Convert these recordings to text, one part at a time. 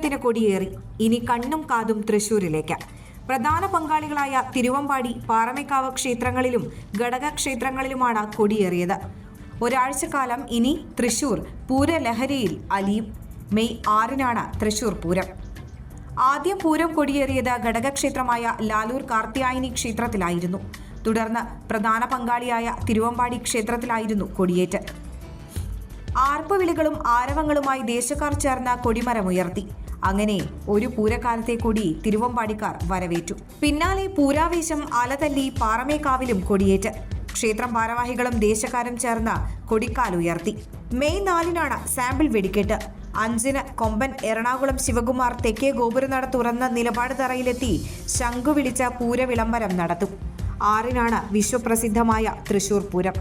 പൂരത്തിന് കൊടിയേറി. ഇനി കണ്ണും കാതും തൃശൂരിലേക്ക്. പ്രധാന പങ്കാളികളായ തിരുവമ്പാടി, പാറമേക്കാവ് ക്ഷേത്രങ്ങളിലും ഘടകക്ഷേത്രങ്ങളിലുമാണ് കൊടിയേറിയത്. ഒരാഴ്ചക്കാലം ഇനി തൃശൂർ പൂരലഹരിയിൽ അലിയും. മെയ് 6-നാണ് തൃശൂർ പൂരം. ആദ്യം പൂരം കൊടിയേറിയത് ഘടകക്ഷേത്രമായ ലാലൂർ കാർത്യായനി ക്ഷേത്രത്തിലായിരുന്നു. തുടർന്ന് പ്രധാന പങ്കാളിയായ തിരുവമ്പാടി ക്ഷേത്രത്തിലായിരുന്നു കൊടിയേറ്റ്. ആർപ്പുവിളികളും ആരവങ്ങളുമായി ദേശക്കാർ ചേർന്ന് കൊടിമരമുയർത്തി. അങ്ങനെ ഒരു പൂരക്കാലത്തെ കൊടി തിരുവമ്പാടിക്കാർ വരവേറ്റു. പിന്നാലെ പൂരാവേശം അലതല്ലി പാറമേക്കാവിലും കൊടിയേറ്റ്. ക്ഷേത്രം ഭാരവാഹികളും ദേശക്കാരും ചേർന്ന് കൊടിക്കാലുയർത്തി. മെയ് 4-നാണ് സാമ്പിൾ വെടിക്കെട്ട്. 5-ന് കൊമ്പൻ എറണാകുളം ശിവകുമാർ തെക്കേ ഗോപുരനട തുറന്ന നിലപാട് തറയിലെത്തി ശംഖു വിളിച്ച പൂരവിളംബരം നടത്തും. 6-നാണ് വിശ്വപ്രസിദ്ധമായ തൃശൂർ പൂരം.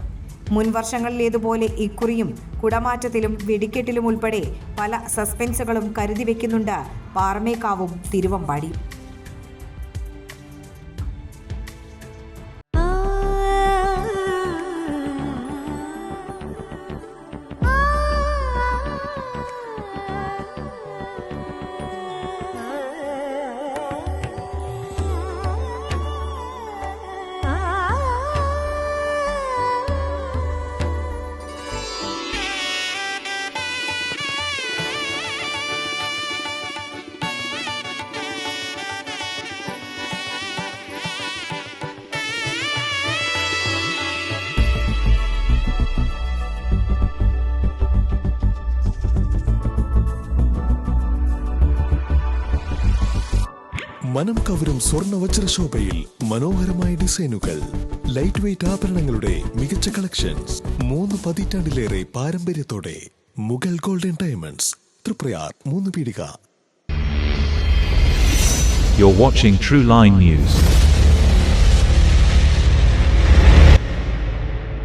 മുൻ വർഷങ്ങളിലേതുപോലെ ഇക്കുറിയും കുടമാറ്റത്തിലും വെടിക്കെട്ടിലും ഉൾപ്പെടെ പല സസ്പെൻസുകളും കരുതി വെക്കുന്നുണ്ട് പാറമേക്കാവും തിരുവമ്പാടിയും. മനം കവരും സ്വർണ്ണ വജ്രശോഭയിൽ മനോഹരമായ ഡിസൈനുകൾ, ലൈറ്റ് വെയ്റ്റ് ആഭരണങ്ങളുടെ മികച്ച കളക്ഷൻസ്, 3 പതിറ്റാണ്ടിലേറെ പാരമ്പര്യത്തോടെ Mughal golden diamonds, Triprayar 3 Peedika. You're watching True Line News.